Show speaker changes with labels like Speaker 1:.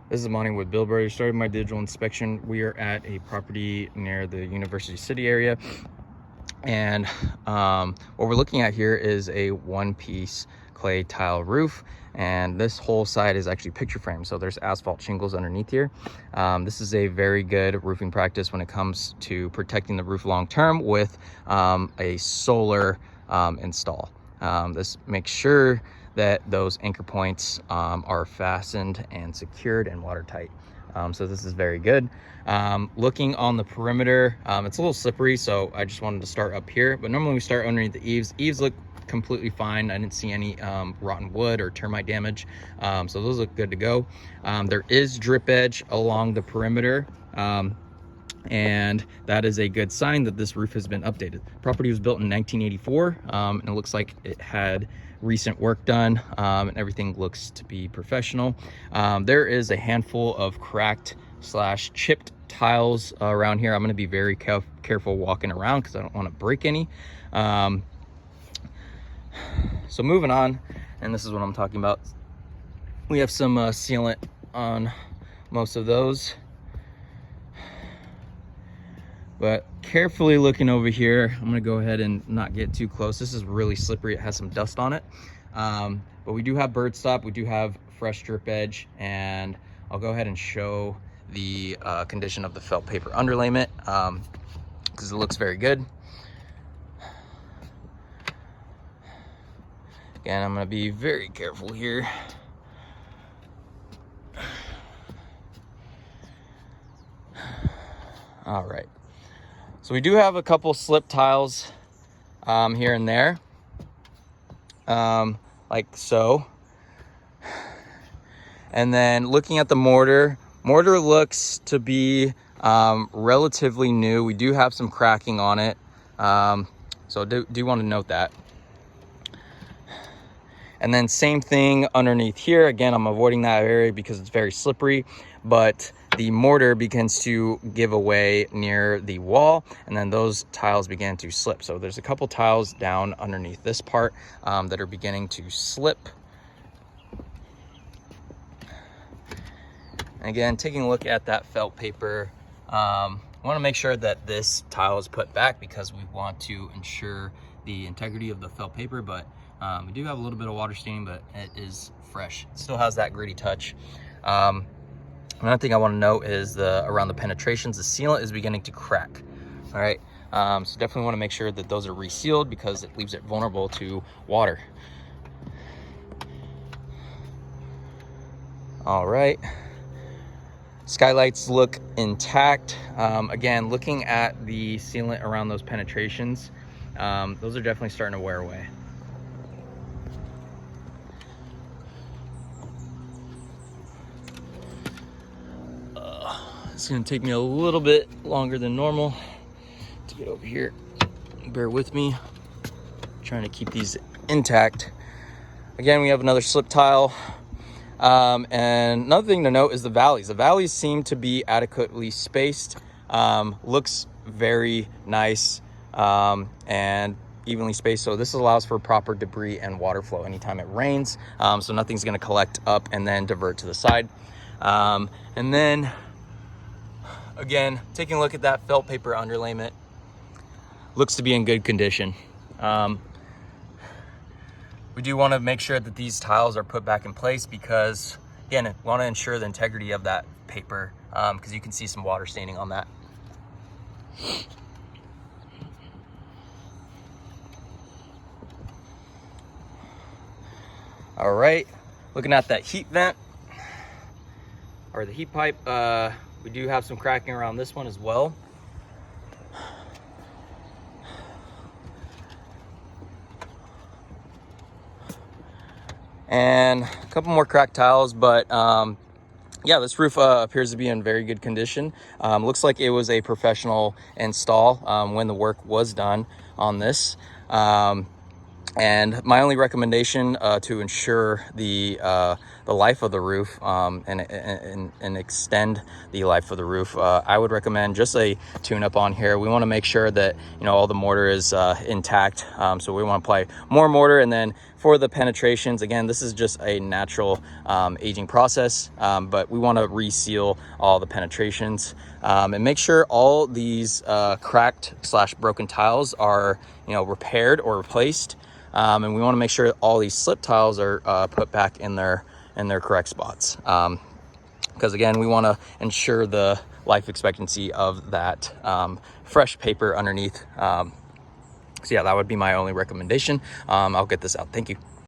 Speaker 1: This is Monty with Bill Brothers. Started my digital inspection. We are at a property near the University City area. And what we're looking at here is a one-piece clay tile roof. And this whole side is actually picture frame. So there's asphalt shingles underneath here. This is a very good roofing practice when it comes to protecting the roof long-term with a solar install. This makes sure that those anchor points are fastened and secured and watertight. So this is very good. Looking on the perimeter, it's a little slippery, so I just wanted to start up here. But normally we start underneath the eaves. Eaves look completely fine. I didn't see any rotten wood or termite damage, so those look good to go. There is drip edge along the perimeter, and that is a good sign that this roof has been updated. Property was built in 1984, and it looks like it had recent work done, and everything looks to be professional. There is a handful of cracked / chipped tiles around here. I'm going to be very careful walking around because I don't want to break any. So moving on, and this is what I'm talking about. We have some sealant on most of those. But carefully looking over here, I'm gonna go ahead and not get too close. This is really slippery, it has some dust on it. But we do have bird stop, we do have fresh drip edge, and I'll go ahead and show the condition of the felt paper underlayment, because it looks very good. Again, I'm gonna be very careful here. All right. So we do have a couple slip tiles here and there, like so. And then looking at the mortar looks to be relatively new. We do have some cracking on it, so do want to note that. And then same thing underneath here. Again, I'm avoiding that area because it's very slippery, but the mortar begins to give away near the wall, and then those tiles begin to slip. So there's a couple tiles down underneath this part that are beginning to slip. Again, taking a look at that felt paper, I want to make sure that this tile is put back because we want to ensure the integrity of the felt paper, but we do have a little bit of water staining, but it is fresh. It still has that gritty touch. Another thing I want to note is around the penetrations, the sealant is beginning to crack. All right, so definitely want to make sure that those are resealed because it leaves it vulnerable to water. All right, skylights look intact. Again, looking at the sealant around those penetrations, those are definitely starting to wear away. It's gonna take me a little bit longer than normal to get over here. Bear with me. I'm trying to keep these intact. Again, we have another slip tile. And another thing to note is the valleys. The valleys seem to be adequately spaced. Looks very nice and evenly spaced. So this allows for proper debris and water flow anytime it rains. So nothing's gonna collect up and then divert to the side. And then again, taking a look at that felt paper underlayment, looks to be in good condition. We do want to make sure that these tiles are put back in place because, again, we want to ensure the integrity of that paper because you can see some water staining on that. All right, looking at that heat vent or the heat pipe, we do have some cracking around this one as well. And a couple more cracked tiles, but yeah, this roof appears to be in very good condition. Looks like it was a professional install when the work was done on this. And my only recommendation to ensure the life of the roof and extend the life of the roof, I would recommend just a tune-up on here. We want to make sure that all the mortar is intact, so we want to apply more mortar and then for the penetrations, again, this is just a natural aging process, but we want to reseal all the penetrations and make sure all these cracked / broken tiles are, you know, repaired or replaced. And we want to make sure all these slip tiles are put back in their correct spots. Because again, we want to ensure the life expectancy of that fresh paper underneath. So yeah, that would be my only recommendation. I'll get this out. Thank you.